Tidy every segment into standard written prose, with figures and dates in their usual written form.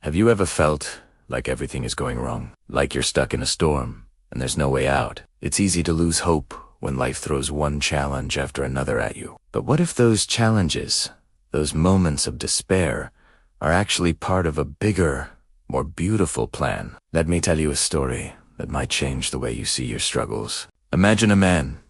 Have you ever felt like everything is going wrong? Like you're stuck in a storm and there's no way out? It's easy to lose hope when life throws one challenge after another at you. But what if those challenges, those moments of despair, are actually part of a bigger, more beautiful plan? Let me tell you a story that might change the way you see your struggles. Imagine a man,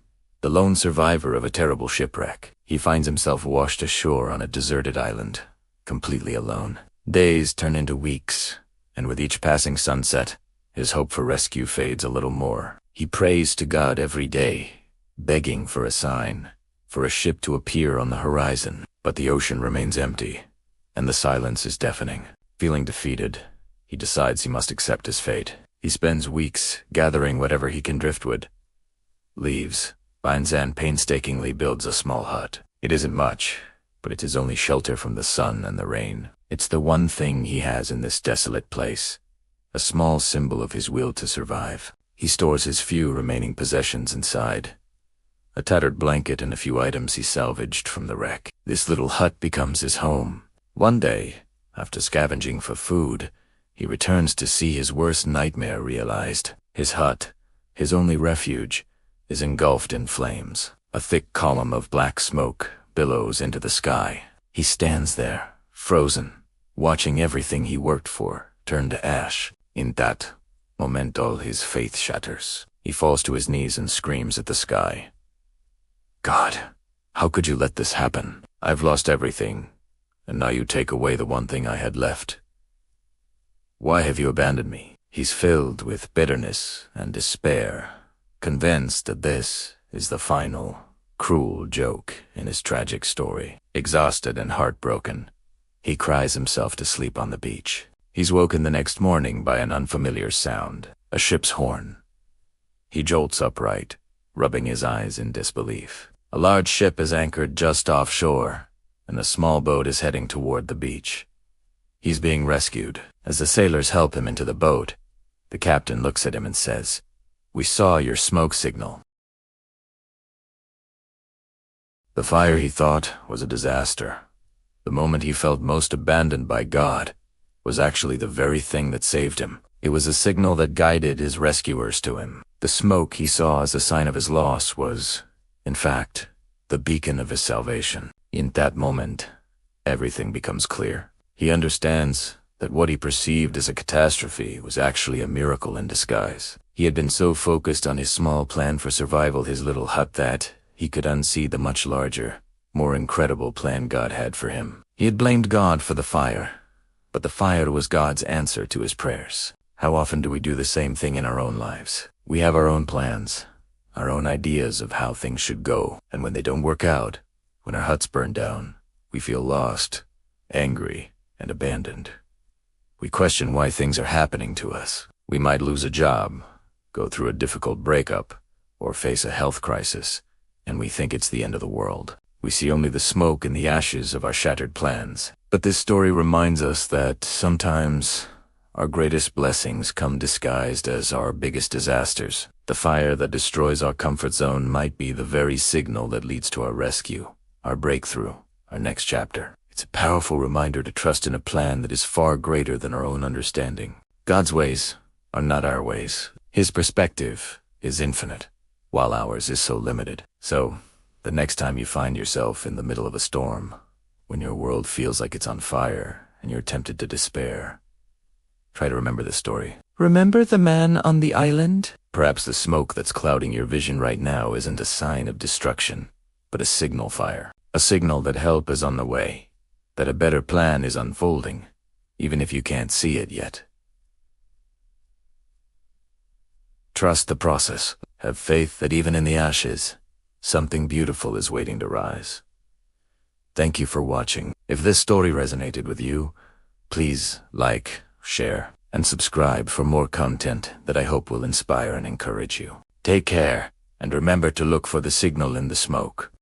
the lone survivor of a terrible shipwreck. He finds himself washed ashore on a deserted island, completely alone. Days turn into weeks, and with each passing sunset, his hope for rescue fades a little more. He prays to God every day, begging for a sign, for a ship to appear on the horizon. But the ocean remains empty, and the silence is deafening. Feeling defeated, he decides he must accept his fate. He spends weeks gathering whatever he can driftwood, leaves, finds and painstakingly builds a small hut. It isn't much, but it's his only shelter from the sun and the rain. It's the one thing he has in this desolate place, a small symbol of his will to survive. He stores his few remaining possessions inside, a tattered blanket and a few items he salvaged from the wreck. This little hut becomes his home. One day, after scavenging for food, he returns to see his worst nightmare realized. His hut, his only refuge, is engulfed in flames. A thick column of black smoke billows into the sky. He stands there, frozen, watching everything he worked for turn to ash. In that moment, all his faith shatters. He falls to his knees and screams at the sky. God, how could you let this happen? I've lost everything, and now you take away the one thing I had left. Why have you abandoned me? He's filled with bitterness and despair, convinced that this is the final, cruel joke in his tragic story. Exhausted and heartbroken, he cries himself to sleep on the beach. He's woken the next morning by an unfamiliar sound, a ship's horn. He jolts upright, rubbing his eyes in disbelief. A large ship is anchored just offshore, and a small boat is heading toward the beach. He's being rescued. As the sailors help him into the boat, the captain looks at him and says, "We saw your smoke signal." The fire, he thought, was a disaster. The moment he felt most abandoned by God was actually the very thing that saved him. It was a signal that guided his rescuers to him. The smoke he saw as a sign of his loss was, in fact, the beacon of his salvation. In that moment, everything becomes clear. He understands that what he perceived as a catastrophe was actually a miracle in disguise. He had been so focused on his small plan for survival, his little hut, that he could unsee the much larger, more incredible plan God had for him. He had blamed God for the fire, but the fire was God's answer to his prayers. How often do we do the same thing in our own lives? We have our own plans, our own ideas of how things should go, and when they don't work out, when our huts burn down, we feel lost, angry, and abandoned. We question why things are happening to us. We might lose a job, go through a difficult breakup, or face a health crisis, and we think it's the end of the world. We see only the smoke and the ashes of our shattered plans. But this story reminds us that sometimes our greatest blessings come disguised as our biggest disasters. The fire that destroys our comfort zone might be the very signal that leads to our rescue, our breakthrough, our next chapter. It's a powerful reminder to trust in a plan that is far greater than our own understanding. God's ways are not our ways. His perspective is infinite, while ours is so limited. So, the next time you find yourself in the middle of a storm, when your world feels like it's on fire and you're tempted to despair, try to remember this story. Remember the man on the island? Perhaps the smoke that's clouding your vision right now isn't a sign of destruction, but a signal fire. A signal that help is on the way, that a better plan is unfolding, even if you can't see it yet. Trust the process. Have faith that even in the ashes, something beautiful is waiting to rise. Thank you for watching. If this story resonated with you, please like, share, and subscribe for more content that I hope will inspire and encourage you. Take care, and remember to look for the signal in the smoke.